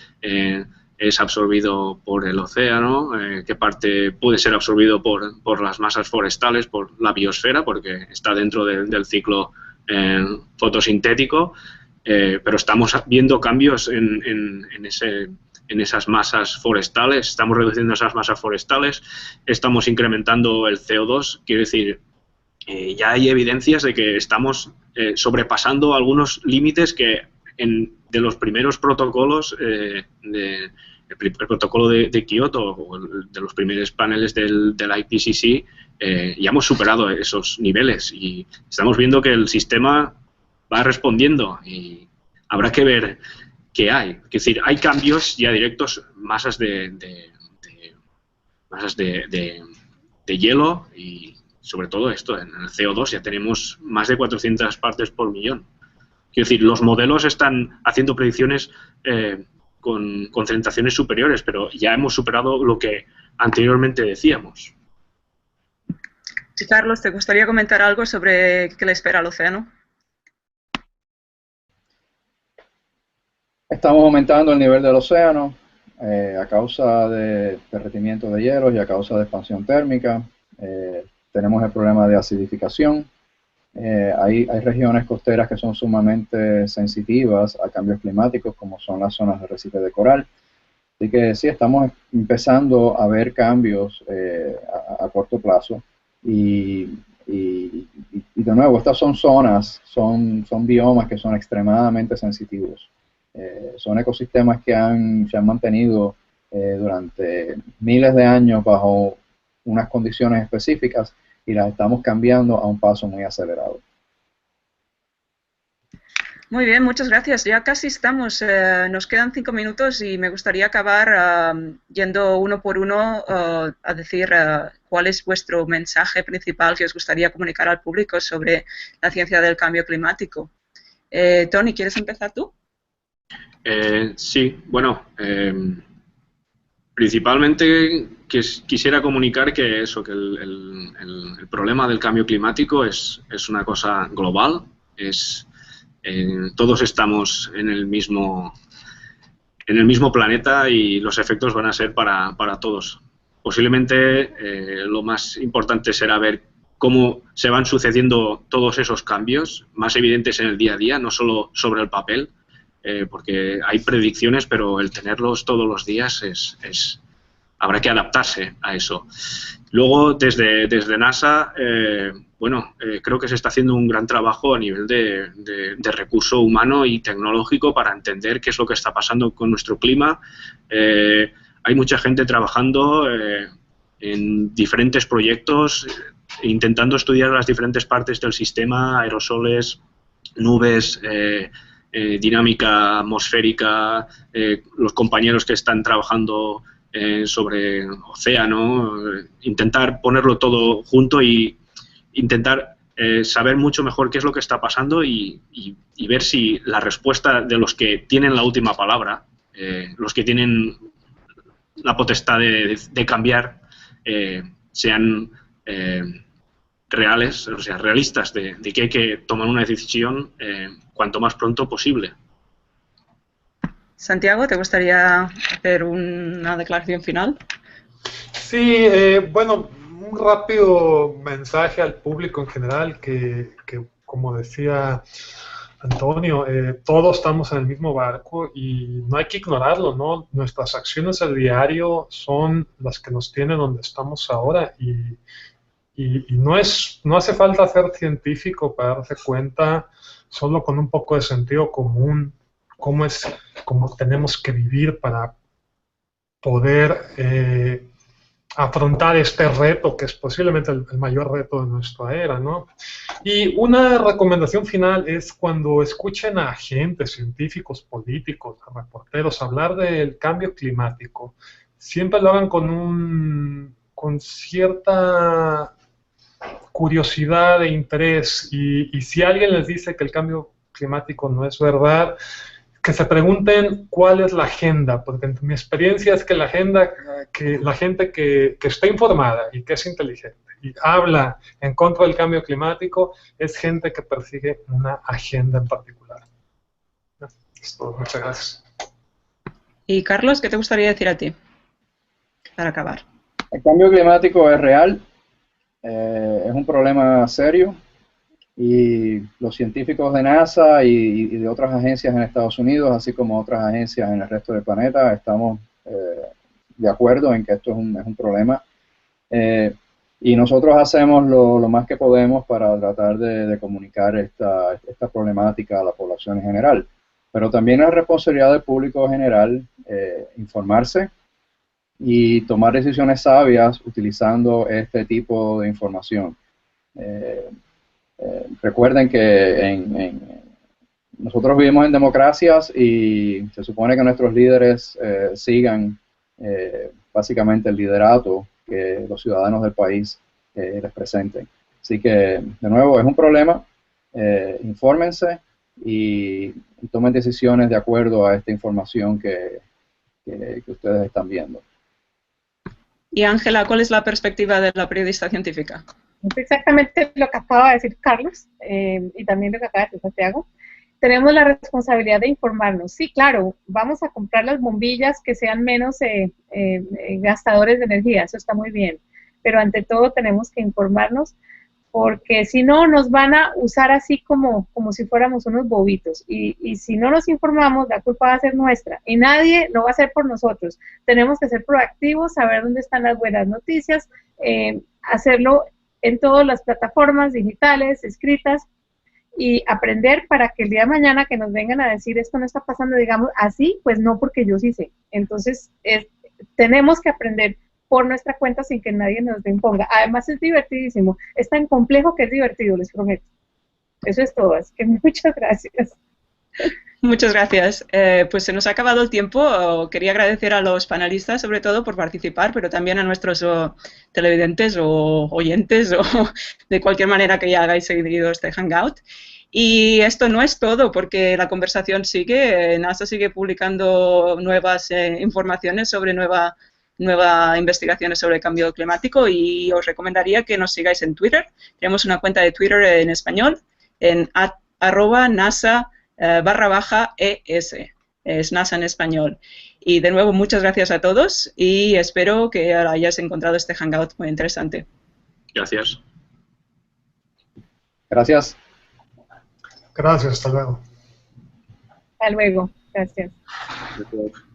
es absorbido por el océano, qué parte puede ser absorbido por las masas forestales, por la biosfera, porque está dentro del ciclo fotosintético, pero estamos viendo cambios en esas masas forestales, estamos reduciendo esas masas forestales, estamos incrementando el CO2, quiero decir, ya hay evidencias de que estamos sobrepasando algunos límites que de los primeros protocolos, el protocolo de Kioto o de los primeros paneles del IPCC, ya hemos superado esos niveles y estamos viendo que el sistema va respondiendo y habrá que ver qué hay. Es decir, hay cambios ya directos, masas de hielo y sobre todo esto, en el CO2 ya tenemos más de 400 partes por millón. Quiero decir, los modelos están haciendo predicciones con concentraciones superiores, pero ya hemos superado lo que anteriormente decíamos. Sí, Carlos, ¿te gustaría comentar algo sobre qué le espera al océano? Estamos aumentando el nivel del océano a causa de derretimiento de hielos y a causa de expansión térmica. Tenemos el problema de acidificación. Hay regiones costeras que son sumamente sensitivas a cambios climáticos, como son las zonas de arrecife de coral. Así que sí, estamos empezando a ver cambios a corto plazo. Y de nuevo, estas son zonas, son biomas que son extremadamente sensitivos. Son ecosistemas que se han mantenido durante miles de años bajo unas condiciones específicas y las estamos cambiando a un paso muy acelerado. Muy bien, muchas gracias. Ya casi estamos, nos quedan 5 minutos y me gustaría acabar yendo uno por uno a decir cuál es vuestro mensaje principal que os gustaría comunicar al público sobre la ciencia del cambio climático. Tony, ¿quieres empezar tú? Sí, bueno, principalmente quisiera comunicar que el problema del cambio climático es una cosa global, todos estamos en el mismo planeta y los efectos van a ser para todos. Posiblemente lo más importante será ver cómo se van sucediendo todos esos cambios, más evidentes en el día a día, no solo sobre el papel, porque hay predicciones, pero el tenerlos todos los días habrá que adaptarse a eso. Luego, desde NASA, creo que se está haciendo un gran trabajo a nivel de recurso humano y tecnológico para entender qué es lo que está pasando con nuestro clima. Hay mucha gente trabajando en diferentes proyectos, intentando estudiar las diferentes partes del sistema, aerosoles, nubes, dinámica atmosférica, los compañeros que están trabajando sobre océano, intentar ponerlo todo junto y intentar saber mucho mejor qué es lo que está pasando y ver si la respuesta de los que tienen la última palabra, los que tienen la potestad de cambiar, sean reales, o sea, realistas, de que hay que tomar una decisión cuanto más pronto posible. Santiago, ¿te gustaría hacer una declaración final? Sí, bueno, un rápido mensaje al público en general, que como decía Antonio, todos estamos en el mismo barco y no hay que ignorarlo, ¿no? Nuestras acciones al diario son las que nos tienen donde estamos ahora y no hace falta ser científico para darse cuenta, solo con un poco de sentido común, cómo tenemos que vivir para poder afrontar este reto, que es posiblemente el mayor reto de nuestra era, ¿no? Y una recomendación final es cuando escuchen a agentes, científicos, políticos, a reporteros hablar del cambio climático, siempre lo hagan con cierta curiosidad e interés, y si alguien les dice que el cambio climático no es verdad, que se pregunten cuál es la agenda, porque en mi experiencia es que la gente que está informada y que es inteligente y habla en contra del cambio climático es gente que persigue una agenda en particular. Es todo. Muchas gracias. Y Carlos, ¿qué te gustaría decir a ti para acabar? El cambio climático es real, es un problema serio. Y los científicos de NASA y de otras agencias en Estados Unidos, así como otras agencias en el resto del planeta, estamos de acuerdo en que esto es un problema. Y nosotros hacemos lo más que podemos para tratar de comunicar esta problemática a la población en general. Pero también es responsabilidad del público en general informarse y tomar decisiones sabias utilizando este tipo de información. Recuerden que nosotros vivimos en democracias y se supone que nuestros líderes sigan básicamente el liderato que los ciudadanos del país les presenten. Así que, de nuevo, es un problema. Infórmense y tomen decisiones de acuerdo a esta información que ustedes están viendo. Y Ángela, ¿cuál es la perspectiva de la periodista científica? Es exactamente lo que acaba de decir Carlos y también lo que acaba de decir Santiago. Tenemos la responsabilidad de informarnos. Sí, claro, vamos a comprar las bombillas que sean menos gastadores de energía, eso está muy bien. Pero ante todo tenemos que informarnos porque si no nos van a usar así como si fuéramos unos bobitos. Y si no nos informamos, la culpa va a ser nuestra y nadie lo va a hacer por nosotros. Tenemos que ser proactivos, saber dónde están las buenas noticias, hacerlo en todas las plataformas digitales, escritas, y aprender para que el día de mañana que nos vengan a decir esto no está pasando, digamos, así, pues no, porque yo sí sé. Entonces, tenemos que aprender por nuestra cuenta sin que nadie nos lo imponga. Además, es divertidísimo. Es tan complejo que es divertido, les prometo. Eso es todo. Así que muchas gracias. Muchas gracias. Pues se nos ha acabado el tiempo. Quería agradecer a los panelistas, sobre todo, por participar, pero también a nuestros televidentes o oyentes o de cualquier manera que ya hagáis seguido este Hangout. Y esto no es todo, porque la conversación sigue. NASA sigue publicando nuevas informaciones sobre nuevas investigaciones sobre el cambio climático y os recomendaría que nos sigáis en Twitter. Tenemos una cuenta de Twitter en español, en @nasa_ES, es NASA en español. Y de nuevo, muchas gracias a todos y espero que hayáis encontrado este Hangout muy interesante. Gracias. Gracias. Gracias, hasta luego. Hasta luego. Gracias. Gracias.